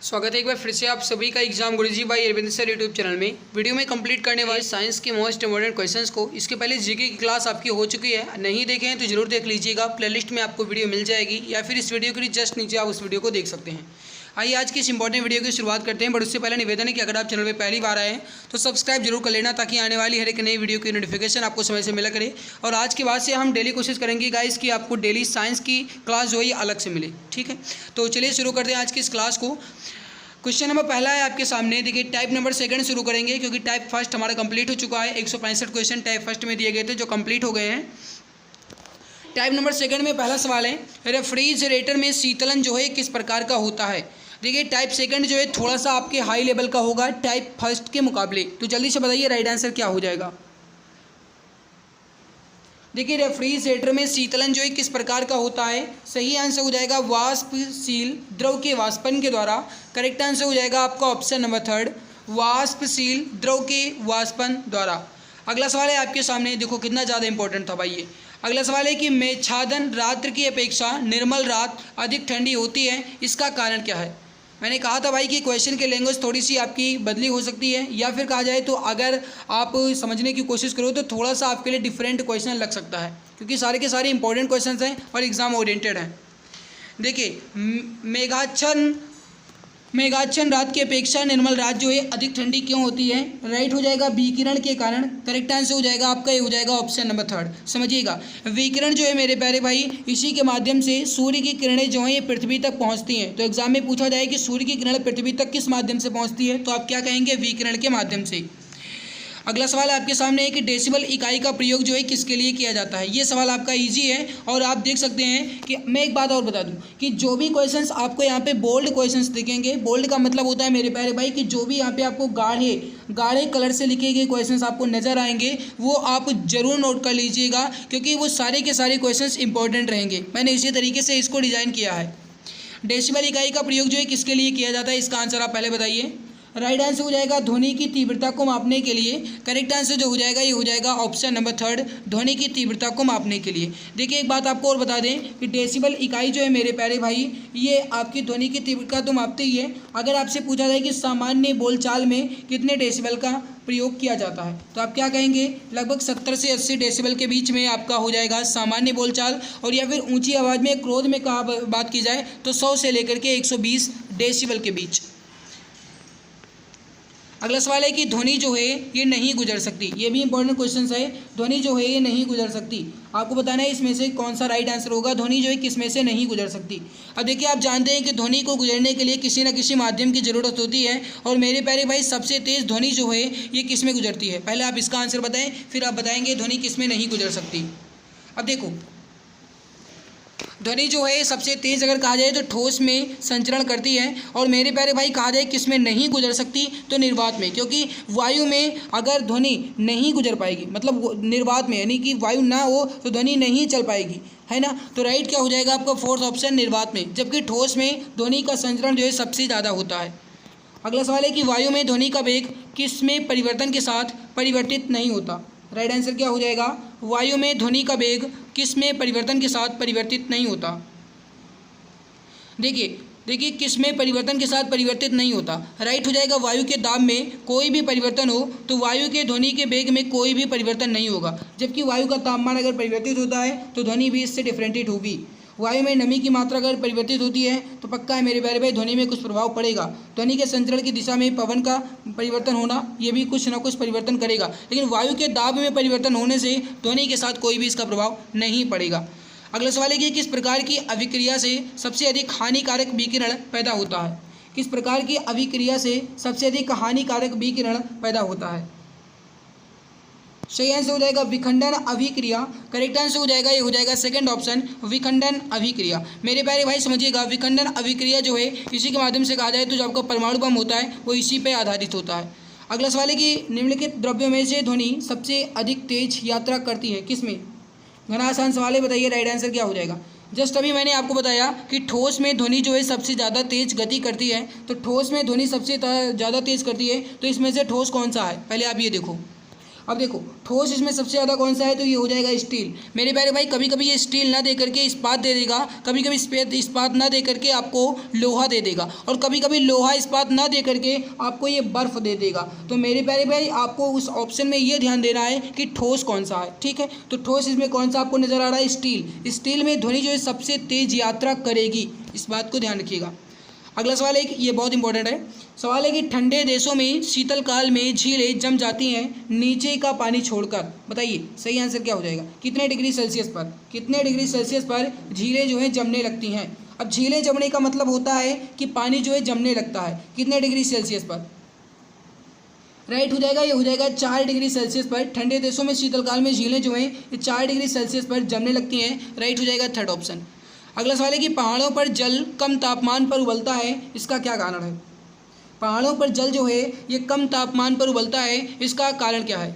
स्वागत है एक बार फिर से आप सभी का एग्जाम गुरुजी भाई अरविंद सर यूट्यूब चैनल में। वीडियो में कंप्लीट करने वाले साइंस के मोस्ट इंपॉर्टेंट क्वेश्चंस को इसके पहले जीके की क्लास आपकी हो चुकी है, नहीं देखे हैं तो जरूर देख लीजिएगा। प्लेलिस्ट में आपको वीडियो मिल जाएगी या फिर इस वीडियो के जस्ट नीचे आप उस वीडियो को देख सकते हैं। आइए आज की इस इंपॉर्टेंट वीडियो की शुरुआत करते हैं, बट उससे पहले निवेदन है कि अगर आप चैनल पर पहली बार आए हैं तो सब्सक्राइब जरूर कर लेना ताकि आने वाली हर एक नई वीडियो की नोटिफिकेशन आपको समय से मिला करे। और आज के बाद से हम डेली कोशिश करेंगे गाइस कि आपको डेली साइंस की क्लास जो है अलग से मिले, ठीक है। तो चलिए शुरू करते हैं आज की इस क्लास को। क्वेश्चन नंबर पहला है आपके सामने, देखिए टाइप नंबर सेकंड शुरू करेंगे क्योंकि टाइप फर्स्ट हमारा कंप्लीट हो चुका है। 165 क्वेश्चन टाइप फर्स्ट में दिए गए थे जो कंप्लीट हो गए हैं। टाइप नंबर सेकंड में पहला सवाल है, रेफ्रिजरेटर में शीतलन जो है किस प्रकार का होता है। देखिए टाइप सेकंड जो है थोड़ा सा आपके हाई लेवल का होगा टाइप फर्स्ट के मुकाबले, तो जल्दी से बताइए राइट आंसर क्या हो जाएगा। देखिए रेफ्रिजरेटर में शीतलन जो है किस प्रकार का होता है, सही आंसर हो जाएगा वाष्पशील द्रव के वाष्पन के द्वारा। करेक्ट आंसर हो जाएगा आपका ऑप्शन नंबर थर्ड, वाष्पशील द्रव के वाष्पन द्वारा। अगला सवाल है आपके सामने, देखो कितना ज़्यादा इंपॉर्टेंट था भाई ये। अगला सवाल है कि मेघाच्छादन रात्र की अपेक्षा निर्मल रात अधिक ठंडी होती है, इसका कारण क्या है। मैंने कहा था भाई कि क्वेश्चन की लैंग्वेज थोड़ी सी आपकी बदली हो सकती है, या फिर कहा जाए तो अगर आप समझने की कोशिश करो तो थोड़ा सा आपके लिए डिफरेंट क्वेश्चन लग सकता है, क्योंकि सारे के सारे इंपॉर्टेंट क्वेश्चन हैं और एग्ज़ाम ओरिएंटेड हैं। देखिए मेघाच्छादन रात की अपेक्षा निर्मल रात जो है अधिक ठंडी क्यों होती है, राइट हो जाएगा विकिरण के कारण। करेक्ट आंसर हो जाएगा आपका, ये हो जाएगा ऑप्शन नंबर थर्ड। समझिएगा विकिरण जो है मेरे प्यारे भाई, इसी के माध्यम से सूर्य की किरणें जो हैं ये पृथ्वी तक पहुंचती हैं। तो एग्जाम में पूछा जाए कि सूर्य की किरण पृथ्वी तक किस माध्यम से पहुंचती है, तो आप क्या कहेंगे, विकिरण के माध्यम से। अगला सवाल आपके सामने है कि डेसिबल इकाई का प्रयोग जो है किसके लिए किया जाता है। ये सवाल आपका इजी है और आप देख सकते हैं कि मैं एक बात और बता दूं कि जो भी क्वेश्चंस आपको यहाँ पे बोल्ड क्वेश्चंस दिखेंगे, बोल्ड का मतलब होता है मेरे प्यारे भाई कि जो भी यहाँ पे आपको गाढ़े कलर से लिखे गए क्वेश्चंस आपको नज़र आएंगे वो आप जरूर नोट कर लीजिएगा, क्योंकि वो सारे के सारे क्वेश्चंस इंपॉर्टेंट रहेंगे। मैंने इसी तरीके से इसको डिज़ाइन किया है। डेसिबल इकाई का प्रयोग जो है किसके लिए किया जाता है, इसका आंसर आप पहले बताइए। राइट आंसर हो जाएगा ध्वनि की तीव्रता को मापने के लिए। करेक्ट आंसर जो हो जाएगा ये हो जाएगा ऑप्शन नंबर थर्ड, ध्वनि की तीव्रता को मापने के लिए। देखिए एक बात आपको और बता दें कि डेसिबल इकाई जो है मेरे प्यारे भाई ये आपकी ध्वनि की तीव्रता तो मापती ही है। अगर आपसे पूछा जाए कि सामान्य बोलचाल में कितने डेसिबल का प्रयोग किया जाता है, तो आप क्या कहेंगे, लगभग 70 से 80 डेसिबल के बीच में आपका हो जाएगा सामान्य बोलचाल। और या फिर ऊँची आवाज़ में क्रोध में कहा बात की जाए तो 100 से लेकर के 120 डेसिबल के बीच। अगला सवाल है कि ध्वनि जो है ये नहीं गुजर सकती, ये भी इंपॉर्टेंट क्वेश्चन है। ध्वनि जो है ये नहीं गुजर सकती, आपको बताना है इसमें से कौन सा राइट आंसर होगा। ध्वनि जो है किस में से नहीं गुजर सकती। अब देखिए आप जानते हैं कि ध्वनि को गुजरने के लिए किसी न किसी माध्यम की ज़रूरत होती है, और मेरे प्यारे भाई सबसे तेज़ ध्वनि जो है ये किस में गुजरती है। पहले आप इसका आंसर बताएं, फिर आप बताएंगे ध्वनि किस में नहीं गुजर सकती। अब देखो ध्वनि जो है सबसे तेज़ अगर कहा जाए तो ठोस में संचरण करती है, और मेरे प्यारे भाई कहा जाए किस में नहीं गुजर सकती, तो निर्वात में। क्योंकि वायु में अगर ध्वनि नहीं गुजर पाएगी, मतलब निर्वात में यानी कि वायु ना हो तो ध्वनि नहीं चल पाएगी, है ना। तो राइट क्या हो जाएगा आपका फोर्थ ऑप्शन, निर्वात में। जबकि ठोस में ध्वनि का संचरण जो है सबसे ज़्यादा होता है। अगला सवाल है कि वायु में ध्वनि का वेग किस में परिवर्तन के साथ परिवर्तित नहीं होता। राइट आंसर क्या हो जाएगा, वायु में ध्वनि का वेग किस में परिवर्तन के साथ परिवर्तित नहीं होता। देखिए किस में परिवर्तन के साथ परिवर्तित नहीं होता। राइट हो जाएगा वायु के दाब में कोई भी परिवर्तन हो तो वायु के ध्वनि के वेग में कोई भी परिवर्तन नहीं होगा। जबकि वायु का तापमान अगर परिवर्तित होता है तो ध्वनि भी इससे डिफरेंटेड होगी। वायु में नमी की मात्रा अगर परिवर्तित होती है तो पक्का है मेरे प्यारे भाई ध्वनि में कुछ प्रभाव पड़ेगा। ध्वनि के संचरण की दिशा में पवन का परिवर्तन होना ये भी कुछ ना कुछ परिवर्तन करेगा, लेकिन वायु के दाब में परिवर्तन होने से ध्वनि के साथ कोई भी इसका प्रभाव नहीं पड़ेगा। अगला सवाल है कि किस प्रकार की अभिक्रिया से सबसे अधिक हानिकारक विकिरण पैदा होता है। किस प्रकार की अभिक्रिया से सबसे अधिक हानिकारक विकिरण पैदा होता है। सही आंसर हो जाएगा विखंडन अभिक्रिया। करेक्ट आंसर हो जाएगा, ये हो जाएगा सेकंड ऑप्शन, विखंडन अभिक्रिया। मेरे प्यारे भाई समझिएगा विखंडन अभिक्रिया जो है इसी के माध्यम से कहा जाए तो जो आपका परमाणु बम होता है वो इसी पे आधारित होता है। अगला सवाल है कि निम्नलिखित द्रव्यों में से ध्वनि सबसे अधिक तेज यात्रा करती है किस में। घना आसान सवाल है, बताइए राइट आंसर क्या हो जाएगा। जस्ट अभी मैंने आपको बताया कि ठोस में ध्वनि जो है सबसे ज़्यादा तेज गति करती है, तो ठोस में ध्वनि सबसे ज़्यादा तेज करती है, तो इसमें से ठोस कौन सा है, पहले आप ये देखो। अब देखो ठोस इसमें सबसे ज़्यादा कौन सा है, तो ये हो जाएगा स्टील। मेरे प्यारे भाई कभी कभी ये स्टील ना दे करके इस्पात दे देगा, कभी कभी इस्पात ना दे करके आपको लोहा दे देगा, और कभी कभी लोहा इस्पात ना दे करके आपको ये बर्फ़ दे देगा। तो मेरे प्यारे भाई आपको उस ऑप्शन में ये ध्यान देना है कि ठोस कौन सा है, ठीक है। तो ठोस इसमें कौन सा आपको नज़र आ रहा है, स्टील। स्टील में ध्वनि जो है सबसे तेज़ यात्रा करेगी, इस बात को ध्यान रखिएगा। अगला सवाल है कि ये बहुत इंपॉर्टेंट है, सवाल है कि ठंडे देशों में शीतलकाल में झीलें जम जाती हैं नीचे का पानी छोड़कर। बताइए सही आंसर क्या हो जाएगा, कितने डिग्री सेल्सियस पर, कितने डिग्री सेल्सियस पर झीलें जो हैं जमने लगती हैं। अब झीलें जमने का मतलब होता है कि पानी जो है जमने लगता है, कितने डिग्री सेल्सियस पर, राइट हो जाएगा, ये हो जाएगा 4 डिग्री सेल्सियस पर। ठंडे देशों में शीतलकाल में झीलें जो हैं ये 4 डिग्री सेल्सियस पर जमने लगती हैं, राइट हो जाएगा थर्ड ऑप्शन। अगला सवाल है कि पहाड़ों पर जल कम तापमान पर उबलता है, इसका क्या कारण है। पहाड़ों पर जल जो है ये कम तापमान पर उबलता है, इसका कारण क्या है,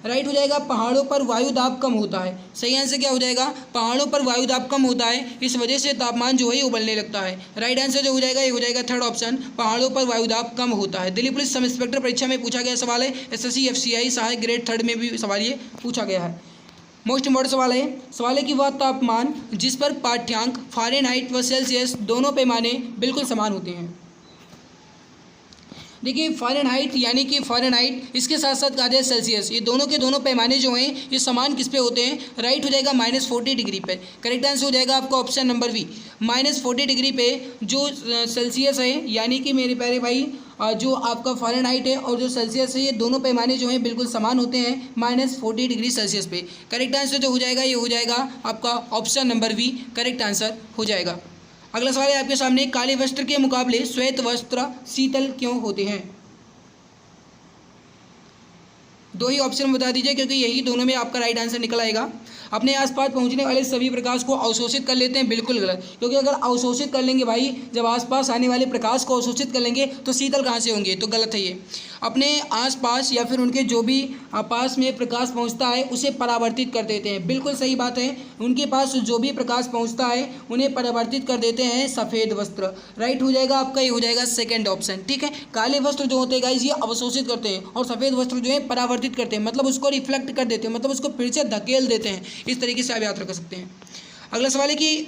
राइट हो जाएगा पहाड़ों पर वायु दाब कम होता है। सही आंसर क्या हो जाएगा, पहाड़ों पर वायु दाब कम होता है, इस वजह से तापमान जो है उबलने लगता है। राइट आंसर जो हो जाएगा ये हो जाएगा थर्ड ऑप्शन, पहाड़ों पर वायु दाब कम होता है। दिल्ली पुलिस सब इंस्पेक्टर परीक्षा में पूछा गया सवाल है, SSC FCI सहायक ग्रेड 3 में भी सवाल ये पूछा गया है। मोस्ट इम्पॉर्टेंट सवाल है कि वह तापमान जिस पर पाठ्यांक फ़ारेनहाइट व सेल्सियस दोनों पैमाने बिल्कुल समान होते हैं। देखिए फ़ारेनहाइट यानी कि फ़ारेनहाइट, इसके साथ साथ कहा जाए सेल्सियस, ये दोनों के दोनों पैमाने जो हैं ये समान किस पे होते हैं, राइट हो जाएगा -40 डिग्री पे। करेक्ट आंसर हो जाएगा आपका ऑप्शन नंबर बी, -40 डिग्री पे जो सेल्सियस है, यानी कि मेरे प्यारे भाई जो आपका फ़ारेनहाइट है और जो सेल्सियस है ये दोनों पैमाने जो हैं बिल्कुल समान होते हैं -40 डिग्री सेल्सियस पे। करेक्ट आंसर जो हो जाएगा ये हो जाएगा आपका option number B, correct answer हो जाएगा। अगला सवाल है आपके सामने, काले वस्त्र के मुकाबले श्वेत वस्त्र शीतल क्यों होते हैं। दो ही ऑप्शन बता दीजिए क्योंकि यही दोनों में आपका राइट आंसर निकल आएगा। अपने आसपास पहुंचने वाले सभी प्रकाश को अवशोषित कर लेते हैं, बिल्कुल गलत, क्योंकि अगर अवशोषित कर लेंगे भाई, जब आसपास आने वाले प्रकाश को अवशोषित कर लेंगे तो शीतल कहाँ से होंगे, तो गलत है ये। अपने आसपास या फिर उनके जो भी पास में प्रकाश पहुंचता है उसे परावर्तित कर देते हैं, बिल्कुल सही बात है। उनके पास जो भी प्रकाश पहुंचता है उन्हें परावर्तित कर देते हैं सफ़ेद वस्त्र। राइट हो जाएगा आपका, ये हो जाएगा सेकेंड ऑप्शन, ठीक है। काले वस्त्र जो होते हैं गाइस ये अवशोषित करते हैं और सफ़ेद वस्त्र जो है परावर्तित करते हैं, मतलब उसको रिफ्लेक्ट कर देते हैं, मतलब उसको फिर से धकेल देते हैं। इस तरीके से आप याद रख सकते हैं। अगला सवाल है कि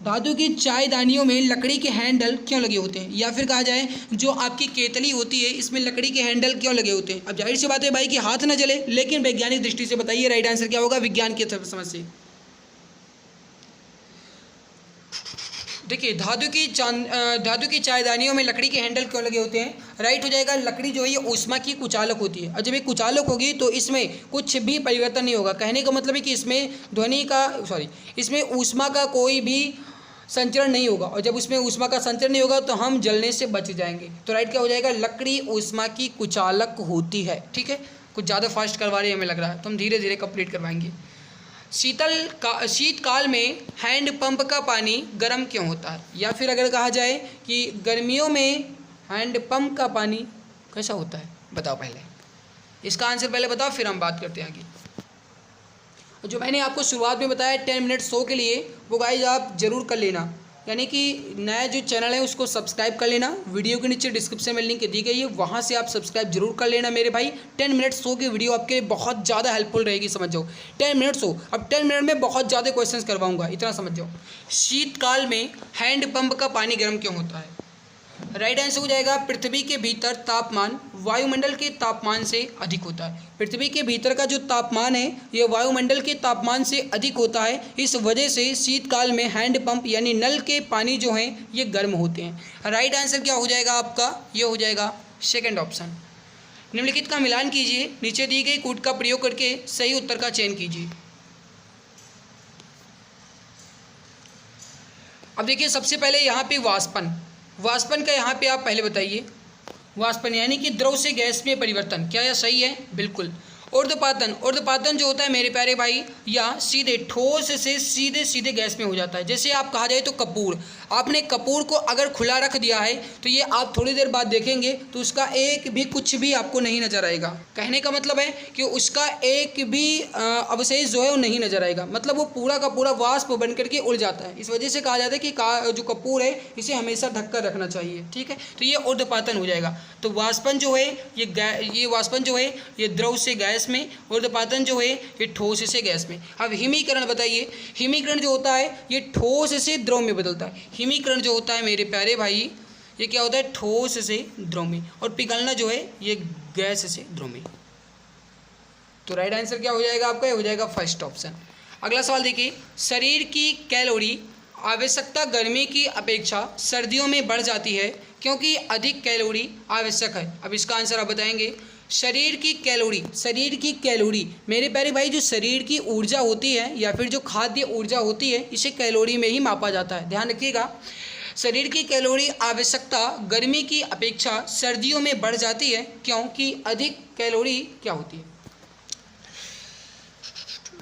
धातु की चायदानियों में लकड़ी के हैंडल क्यों लगे होते हैं, या फिर कहा जाए जो आपकी केतली होती है इसमें लकड़ी के हैंडल क्यों लगे होते हैं। अब जाहिर सी बात है भाई कि हाथ ना जले, लेकिन वैज्ञानिक दृष्टि से बताइए राइट आंसर क्या होगा, विज्ञान की समझ से। देखिए धातु की चायदानियों में लकड़ी के हैंडल क्यों लगे होते हैं, राइट हो जाएगा लकड़ी जो है ये ऊष्मा की कुचालक होती है, और जब ये कुचालक होगी तो इसमें कुछ भी परिवर्तन नहीं होगा। कहने का मतलब है कि इसमें ऊष्मा का कोई भी संचरण नहीं होगा, और जब उसमें ऊष्मा का संचरण नहीं होगा तो हम जलने से बच जाएंगे। तो राइट क्या हो जाएगा, लकड़ी ऊष्मा की कुचालक होती है, ठीक है। कुछ ज़्यादा फास्ट करवा रहे हैं हमें लग रहा है, तो हम धीरे धीरे कंप्लीट करवाएंगे। शीतकाल में हैंड पंप का पानी गर्म क्यों होता है, या फिर अगर कहा जाए कि गर्मियों में हैंड पंप का पानी कैसा होता है, बताओ पहले इसका आंसर पहले बताओ, फिर हम बात करते हैं आगे। जो मैंने आपको शुरुआत में बताया 10 मिनट शो के लिए, वो गाइस आप ज़रूर कर लेना, यानी कि नया जो चैनल है उसको सब्सक्राइब कर लेना। वीडियो के नीचे डिस्क्रिप्शन में लिंक दी गई है, वहाँ से आप सब्सक्राइब जरूर कर लेना मेरे भाई। 10 मिनट शो की वीडियो आपके बहुत ज़्यादा हेल्पफुल रहेगी, समझ जाओ। 10 मिनट शो, अब 10 मिनट में बहुत ज़्यादा क्वेश्चंस करवाऊंगा, इतना समझ जाओ। शीतकाल में हैंड पंप का पानी गर्म क्यों होता है, राइट आंसर हो जाएगा पृथ्वी के भीतर तापमान वायुमंडल के तापमान से अधिक होता है। पृथ्वी के भीतर का जो तापमान है ये वायुमंडल के तापमान से अधिक होता है, इस वजह से शीतकाल में हैंड पंप यानी नल के पानी जो हैं ये गर्म होते हैं। राइट आंसर क्या हो जाएगा आपका, ये हो जाएगा सेकंड ऑप्शन। निम्नलिखित का मिलान कीजिए, नीचे दी गई कूट का प्रयोग करके सही उत्तर का चयन कीजिए। अब देखिए सबसे पहले यहाँ पे वाष्पन का यहाँ पे आप पहले बताइए। वाष्पन यानी कि द्रव से गैस में परिवर्तन, क्या यह सही है, बिल्कुल। ऊर्ध्वपातन जो होता है मेरे प्यारे भाई, या सीधे ठोस से सीधे गैस में हो जाता है। जैसे आप कहा जाए तो कपूर, आपने कपूर को अगर खुला रख दिया है तो ये आप थोड़ी देर बाद देखेंगे तो उसका एक भी कुछ भी आपको नहीं नज़र आएगा। कहने का मतलब है कि उसका एक भी अवशेष जो है वो नहीं नज़र आएगा, मतलब वो पूरा का पूरा वाष्प बन करके उड़ जाता है। इस वजह से कहा जाता है कि जो कपूर है इसे हमेशा ढककर रखना चाहिए, ठीक है। तो ये ऊर्ध्वपातन हो जाएगा। तो वाष्पन जो है ये वाष्पन जो है ये द्रव से गैस में, ऊर्ध्वपातन जो है ये ठोस से गैस में। अब हिमीकरण बताइए, हिमीकरण जो होता है ये ठोस से द्रव में बदलता है। हिमीकरण जो होता है मेरे प्यारे भाई ये क्या होता है, ठोस से द्रव में, और पिघलना जो है ये गैस से द्रव में। तो राइट आंसर क्या हो जाएगा आपका, ये हो जाएगा फर्स्ट ऑप्शन। अगला सवाल देखिए, शरीर की कैलोरी आवश्यकता गर्मी की अपेक्षा सर्दियों में बढ़ जाती है क्योंकि अधिक कैलोरी आवश्यक है। अब इसका आंसर आप बताएंगे। शरीर की कैलोरी मेरे प्यारे भाई जो शरीर की ऊर्जा होती है या फिर जो खाद्य ऊर्जा होती है इसे कैलोरी में ही मापा जाता है, ध्यान रखिएगा। शरीर की कैलोरी आवश्यकता गर्मी की अपेक्षा सर्दियों में बढ़ जाती है क्योंकि अधिक कैलोरी क्या होती है।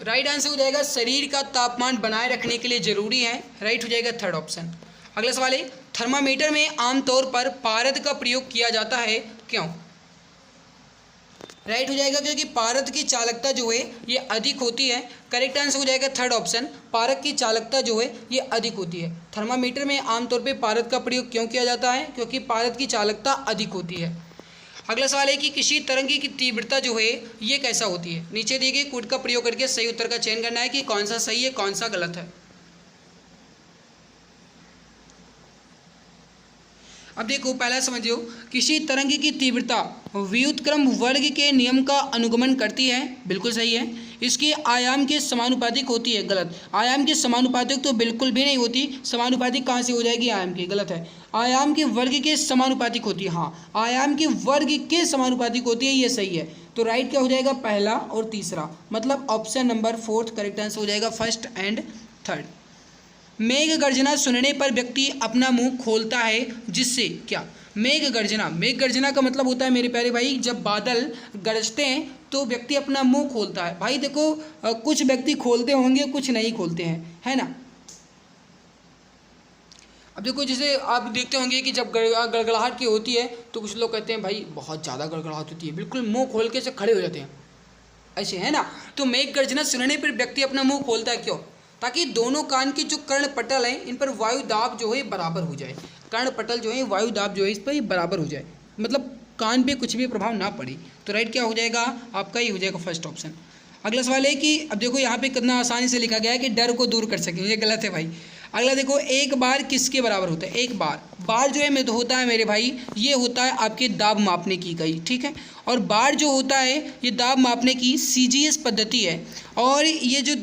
राइट आंसर हो जाएगा शरीर का तापमान बनाए रखने के लिए जरूरी है, राइट हो जाएगा थर्ड ऑप्शन। अगला सवाल है, थर्मामीटर में आमतौर पर पारद का प्रयोग किया जाता है क्यों। राइट हो जाएगा क्योंकि पारद की चालकता जो है ये अधिक होती है। करेक्ट आंसर हो जाएगा थर्ड ऑप्शन, पारद की चालकता जो है ये अधिक होती है। थर्मामीटर में आमतौर पे पारद का प्रयोग क्यों किया जाता है, क्योंकि पारद की चालकता अधिक होती है। अगला सवाल है कि किसी तरंगी की तीव्रता जो है ये कैसा होती है। नीचे दिए गए कोड का प्रयोग करके सही उत्तर का चयन करना है कि कौन सा सही है कौन सा गलत है। अब देखो पहला समझियो, किसी तरंग की तीव्रता व्युत्क्रम वर्ग के नियम का अनुगमन करती है, बिल्कुल सही है। इसके आयाम के समानुपातिक होती है, गलत। आयाम के समानुपातिक तो बिल्कुल भी नहीं होती, समानुपातिक कहाँ से हो जाएगी आयाम की, गलत है। आयाम के वर्ग के समानुपातिक होती है, हाँ आयाम के वर्ग के समानुपातिक होती है, ये सही है। तो राइट क्या हो जाएगा, पहला और तीसरा, मतलब ऑप्शन नंबर 4 करेक्ट आंसर हो जाएगा, फर्स्ट एंड थर्ड। मेघ गर्जना सुनने पर व्यक्ति अपना मुंह खोलता है जिससे क्या। मेघ गर्जना का मतलब होता है मेरे प्यारे भाई जब बादल गरजते हैं तो व्यक्ति अपना मुंह खोलता है। भाई देखो कुछ व्यक्ति खोलते होंगे कुछ नहीं खोलते हैं, है ना। अब देखो जैसे आप देखते होंगे कि जब गड़गड़ाहट की होती है तो कुछ लोग कहते हैं भाई बहुत ज़्यादा गड़गड़ाहट होती है, बिल्कुल मुंह खोल के से खड़े हो जाते हैं, ऐसे है ना। तो मेघ गर्जना सुनने पर व्यक्ति अपना मुंह खोलता है, क्यों, ताकि दोनों कान के जो कर्णपटल हैं इन पर वायु दाब जो है बराबर हो जाए। कर्णपटल जो है वायु दाब जो है इस पर बराबर हो जाए, मतलब कान पे कुछ भी प्रभाव ना पड़े। तो राइट क्या हो जाएगा आपका, ये हो जाएगा फर्स्ट ऑप्शन। अगला सवाल है कि अब देखो यहाँ पे कितना आसानी से लिखा गया है कि डर को दूर कर सकें, ये गलत है भाई। अगला देखो, एक बार किसके बराबर होता है। एक बार जो है तो होता है मेरे भाई ये होता है आपके दाब मापने की इकाई, ठीक है। और बार जो होता है ये दाब मापने की CGS पद्धति है। और ये जो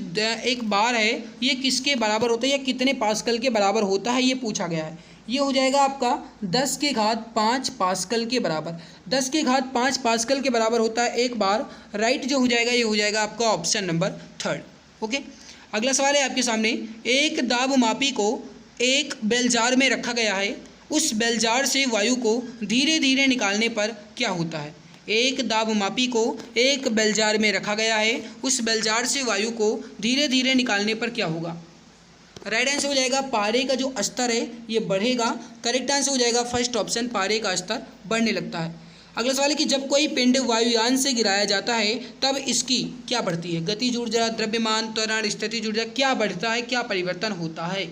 एक बार है ये किसके बराबर होता है या कितने पास्कल के बराबर होता है ये पूछा गया है। ये हो जाएगा आपका 10 के घात 5 पास्कल के बराबर। 10 के घात 5 पास्कल के बराबर होता है एक बार। राइट जो हो जाएगा ये हो जाएगा आपका ऑप्शन नंबर 3, ओके। अगला सवाल है आपके सामने, एक दाब मापी को एक बेलजार में रखा गया है, उस बेलजार से वायु को धीरे धीरे निकालने पर क्या होता है। एक दाब मापी को एक बेलजार में रखा गया है, उस बेलजार से वायु को धीरे धीरे निकालने पर क्या होगा। राइट आंसर हो जाएगा पारे का जो स्तर है ये बढ़ेगा। करेक्ट आंसर हो जाएगा फर्स्ट ऑप्शन, पारे का स्तर बढ़ने लगता है। अगला सवाल है कि जब कोई पिंड वायुयान से गिराया जाता है तब इसकी क्या बढ़ती है। गतिज ऊर्जा, द्रव्यमान, त्वरण, स्थितिज ऊर्जा, क्या बढ़ता है, क्या परिवर्तन होता है।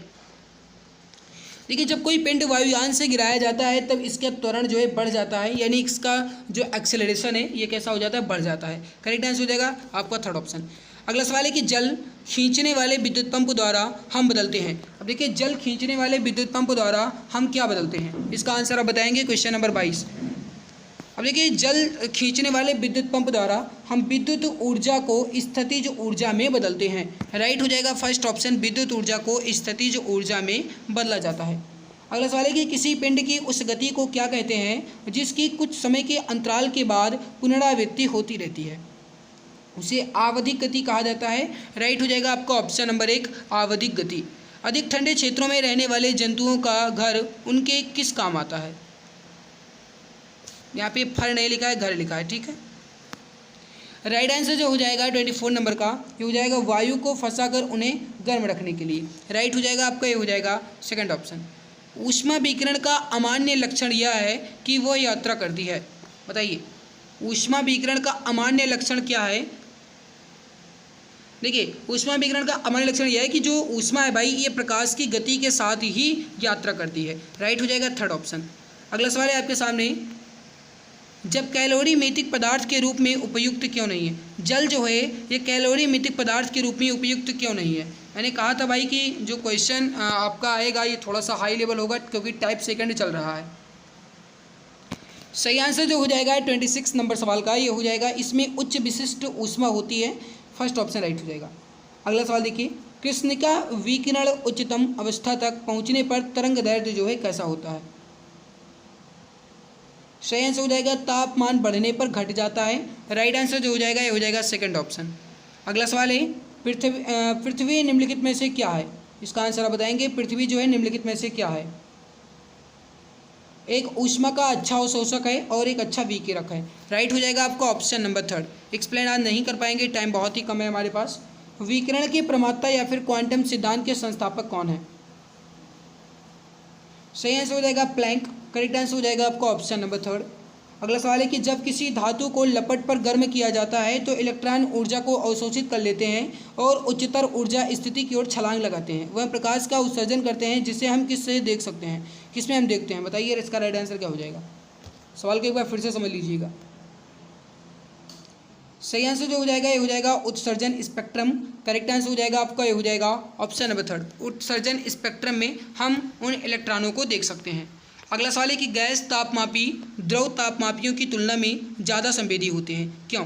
देखिए जब कोई पिंड वायुयान से गिराया जाता है तब इसका त्वरण जो है बढ़ जाता है, यानी इसका जो एक्सेलरेशन है ये कैसा हो जाता है, बढ़ जाता है। करेक्ट आंसर हो जाएगा आपका थर्ड ऑप्शन। अगला सवाल है कि जल खींचने वाले विद्युत पंप द्वारा हम बदलते हैं। अब देखिए जल खींचने वाले विद्युत पंप द्वारा हम क्या बदलते हैं, इसका आंसर आप बताएंगे क्वेश्चन नंबर 22। अब देखिए जल खींचने वाले विद्युत पंप द्वारा हम विद्युत ऊर्जा को स्थितिज ऊर्जा में बदलते हैं। राइट हो जाएगा फर्स्ट ऑप्शन, विद्युत ऊर्जा को स्थितिज ऊर्जा में बदला जाता है। अगला सवाल है कि किसी पिंड की उस गति को क्या कहते हैं जिसकी कुछ समय के अंतराल के बाद पुनरावृत्ति होती रहती है, उसे आवधिक गति कहा जाता है। राइट हो जाएगा आपका ऑप्शन नंबर 1, आवधिक गति। अधिक ठंडे क्षेत्रों में रहने वाले जंतुओं का घर उनके किस काम आता है। यहाँ पे फर नहीं लिखा है, घर लिखा है, ठीक है। राइट आंसर जो हो जाएगा 24 नंबर का ये हो जाएगा वायु को फंसाकर उन्हें गर्म रखने के लिए। राइट हो जाएगा आपका ये हो जाएगा सेकंड ऑप्शन। ऊष्मा विकिरण का अमान्य लक्षण यह है कि वह यात्रा करती है। बताइए ऊष्मा विकिरण का अमान्य लक्षण क्या है। देखिए ऊष्मा विकिरण का अमान्य लक्षण यह है कि जो ऊष्मा है भाई ये प्रकाश की गति के साथ ही यात्रा करती है। राइट हो जाएगा थर्ड ऑप्शन। अगला सवाल है आपके सामने, जब कैलोरीमेट्रिक पदार्थ के रूप में उपयुक्त क्यों नहीं है। जल जो है ये कैलोरीमेट्रिक पदार्थ के रूप में उपयुक्त क्यों नहीं है। मैंने कहा था भाई कि जो क्वेश्चन आपका आएगा ये थोड़ा सा हाई लेवल होगा क्योंकि टाइप सेकंड चल रहा है। सही आंसर जो हो जाएगा 26 नंबर सवाल का ये हो जाएगा, इसमें उच्च विशिष्ट ऊष्मा होती है। फर्स्ट ऑप्शन राइट हो जाएगा। अगला सवाल देखिए, कृष्णिका विकिरण उच्चतम अवस्था तक पहुंचने पर तरंग दैर्ध्य जो है कैसा होता है। सही आंसर हो जाएगा तापमान बढ़ने पर घट जाता है। राइट आंसर जो हो जाएगा ये हो जाएगा सेकंड ऑप्शन। अगला सवाल है, पृथ्वी निम्नलिखित में से क्या है। इसका आंसर आप बताएंगे। पृथ्वी जो है निम्नलिखित में से क्या है। एक ऊष्मा का अच्छा अवशोषक है और एक अच्छा विकिरक है। राइट हो जाएगा आपका ऑप्शन नंबर थर्ड। एक्सप्लेन आज नहीं कर पाएंगे, टाइम बहुत ही कम है हमारे पास। विकिरण के प्रमाता या फिर क्वांटम सिद्धांत के संस्थापक कौन है। सही आंसर हो जाएगा प्लैंक। करेक्ट आंसर हो जाएगा आपका ऑप्शन नंबर थर्ड। अगला सवाल है कि जब किसी धातु को लपट पर गर्म किया जाता है तो इलेक्ट्रॉन ऊर्जा को अवशोषित कर लेते हैं और उच्चतर ऊर्जा स्थिति की ओर छलांग लगाते हैं। वह प्रकाश का उत्सर्जन करते हैं जिसे हम किससे देख सकते हैं, किसमें हम देखते हैं। बताइए इसका राइट आंसर क्या हो जाएगा। सवाल को एक बार फिर से समझ लीजिएगा। सही आंसर जो हो जाएगा ये हो जाएगा उत्सर्जन स्पेक्ट्रम। करेक्ट आंसर हो जाएगा आपका ये हो जाएगा ऑप्शन नंबर थर्ड। उत्सर्जन स्पेक्ट्रम में हम उन इलेक्ट्रॉनों को देख सकते हैं। अगला सवाल है कि गैस तापमापी द्रव तापमापियों की तुलना में ज़्यादा संवेदी होते हैं, क्यों।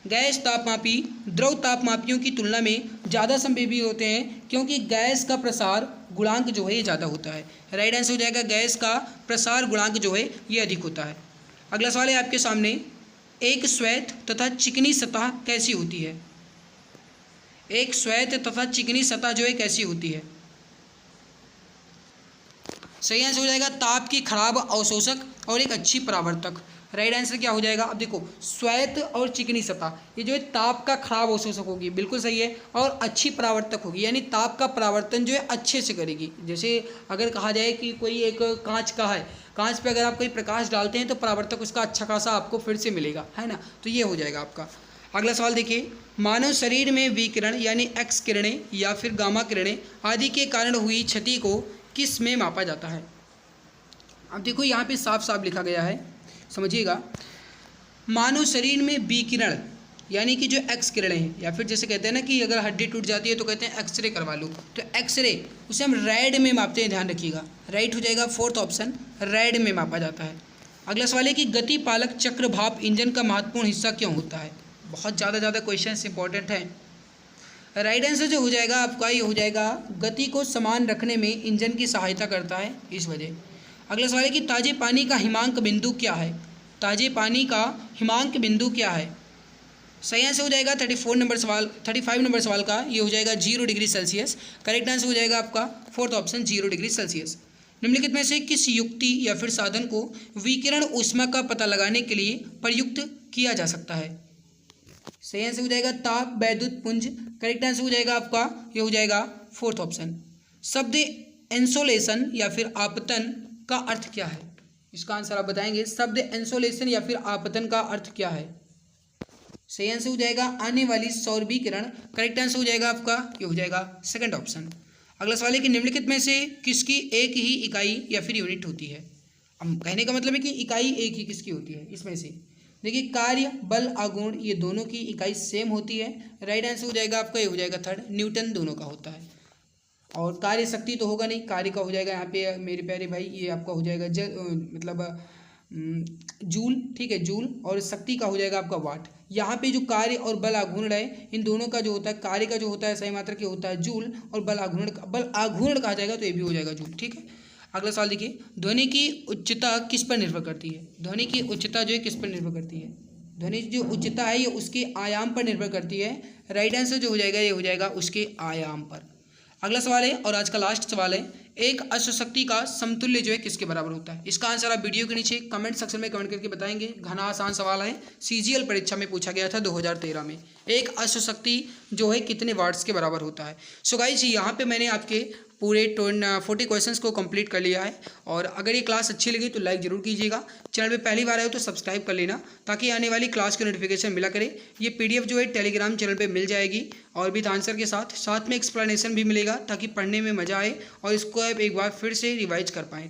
गैस तापमापी द्रव तापमापियों की तुलना में ज़्यादा संवेदी होते हैं क्योंकि गैस का प्रसार गुणांक जो है ये ज़्यादा होता है। राइट आंसर हो जाएगा गैस का प्रसार गुणांक जो है ये अधिक होता है। अगला सवाल है आपके सामने, एक श्वेत तथा चिकनी सतह कैसी होती है। एक श्वेत तथा चिकनी सतह जो है कैसी होती है। सही आंसर हो जाएगा ताप की खराब अवशोषक और एक अच्छी परावर्तक। राइट आंसर क्या हो जाएगा। अब देखो श्वेत और चिकनी सतह ये जो है ताप का खराब अवशोषक होगी, बिल्कुल सही है, और अच्छी परावर्तक होगी यानी ताप का परावर्तन जो है अच्छे से करेगी। जैसे अगर कहा जाए कि कोई एक कांच का है, कांच पे अगर आप कोई प्रकाश डालते हैं तो परावर्तक उसका अच्छा खासा आपको फिर से मिलेगा, है ना। तो ये हो जाएगा आपका। अगला सवाल देखिए, मानव शरीर में विकिरण यानी एक्स किरणें या फिर गामा किरणें आदि के कारण हुई क्षति को किस में मापा जाता है। अब देखो यहाँ पे साफ साफ लिखा गया है, समझिएगा। मानव शरीर में विकिरण यानी कि जो एक्स किरणें हैं, या फिर जैसे कहते हैं ना कि अगर हड्डी टूट जाती है तो कहते हैं एक्सरे करवा लो, तो एक्सरे उसे हम रेड में मापते हैं, ध्यान रखिएगा। राइट हो जाएगा फोर्थ ऑप्शन, रेड में मापा जाता है। अगला सवाल है कि गति पालक चक्र भाप इंजन का महत्वपूर्ण हिस्सा क्यों होता है। बहुत ज़्यादा क्वेश्चन इंपॉर्टेंट है। राइट आंसर जो हो जाएगा आपका ये हो जाएगा गति को समान रखने में इंजन की सहायता करता है, इस वजह। अगला सवाल है कि ताजे पानी का हिमांक बिंदु क्या है। ताजे पानी का हिमांक बिंदु क्या है। सही आंसर हो जाएगा 35 नंबर सवाल का ये हो जाएगा 0 डिग्री सेल्सियस। करेक्ट आंसर हो जाएगा आपका फोर्थ ऑप्शन 0 डिग्री सेल्सियस। निम्नलिखित में से किस युक्ति या फिर साधन को विकिरण ऊष्मा का पता लगाने के लिए प्रयुक्त किया जा सकता है। सही आंसर हो जाएगा ताप वैद्युत पुंज। करेक्ट आंसर हो जाएगा आपका ये हो जाएगा फोर्थ ऑप्शन। शब्द इंसोलेशन या फिर आपतन का अर्थ क्या है। इसका आंसर आप बताएंगे। शब्द इंसोलेशन या फिर आपतन का अर्थ क्या है। सही आंसर हो जाएगा आने वाली सौर विकिरण। करेक्ट आंसर हो जाएगा आपका ये हो जाएगा सेकंड ऑप्शन। अगला सवाल है कि निम्नलिखित में से किसकी एक ही इकाई या फिर यूनिट होती है। अब कहने का मतलब है कि इकाई एक ही किसकी होती है। इसमें से देखिए कार्य बल आघूर्ण ये दोनों की इकाई सेम होती है। राइट आंसर हो जाएगा आपका ये हो जाएगा थर्ड, न्यूटन दोनों का होता है। और कार्य शक्ति तो होगा नहीं, कार्य का हो जाएगा यहाँ पे मेरे प्यारे भाई ये आपका हो जाएगा मतलब जूल, ठीक है, जूल। और शक्ति का हो जाएगा आपका वाट। यहाँ पे जो कार्य और बल आघूर्ण है इन दोनों का जो होता है, कार्य का जो होता है सही मात्रा क्या होता है जूल, और बल आघूर्ण कहा जाएगा तो ये भी हो जाएगा जूल, ठीक है। अगला सवाल देखिए, ध्वनि की उच्चता किस पर निर्भर करती है। ध्वनि की उच्चता जो है किस पर निर्भर करती है। ध्वनि जो उच्चता है ये उसके आयाम पर निर्भर करती है। राइट आंसर जो हो जाएगा ये हो जाएगा उसके आयाम पर। अगला सवाल है और आज का लास्ट सवाल है, एक अश्वशक्ति का समतुल्य जो है किसके बराबर होता है। इसका आंसर आप वीडियो के नीचे कमेंट सेक्शन में कमेंट करके बताएंगे। घना आसान सवाल है, सीजीएल परीक्षा में पूछा गया था 2013 में। एक अश्वशक्ति जो है कितने वाट्स के बराबर होता है। सो गाइस यहाँ पे मैंने आपके पूरे 40 क्वेश्चंस को कंप्लीट कर लिया है। और अगर ये क्लास अच्छी लगी तो लाइक ज़रूर कीजिएगा, चैनल पे पहली बार आए हो तो सब्सक्राइब कर लेना ताकि आने वाली क्लास की नोटिफिकेशन मिला करे। ये PDF जो है टेलीग्राम चैनल पे मिल जाएगी और विद आंसर के साथ में एक्सप्लेनेशन भी मिलेगा ताकि पढ़ने में मज़ा आए और इसको आप एक बार फिर से रिवाइज कर पाएँ।